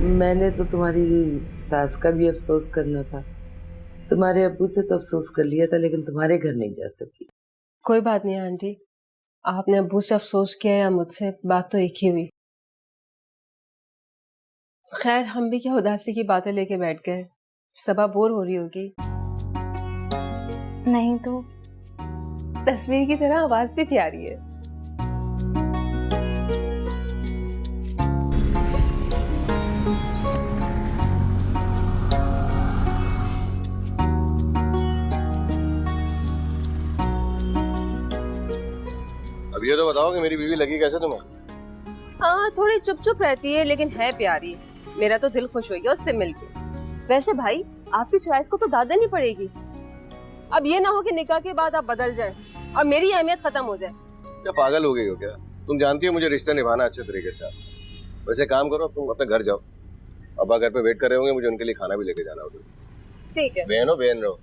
मैंने तो तुम्हारी सास का भी अफसोस करना था। तुम्हारे अब्बू से तो अफसोस कर लिया था, लेकिन तुम्हारे घर नहीं जा सकी। कोई बात नहीं आंटी, आपने अब्बू से अफसोस किया या मुझसे, बात तो एक ही हुई। खैर, हम भी क्या उदासी की बातें लेके बैठ गए। सबा बोर हो रही होगी। नहीं तो तस्वीर की तरह आवाज भी प्यारी है। अब ये तो बताओ कि मेरी बीवी लगी कैसे तुम्हें? हाँ, थोड़ी चुप चुप रहती है लेकिन है प्यारी। मेरा तो दिल खुश हो गया उससे मिलके। वैसे भाई, आपकी चॉइस को तो दाद देनी पड़ेगी। अब ये ना हो कि निकाह के बाद आप बदल जाए और मेरी अहमियत खत्म हो जाए। क्या पागल हो गई हो क्या? तुम जानती हो मुझे रिश्ता निभाना अच्छे तरीके से। वैसे काम करो, तुम अपने घर जाओ। अब्बा घर पे वेट कर रहे होंगे, मुझे उनके लिए खाना भी लेके जाना होगा। ठीक है। बहन रहो।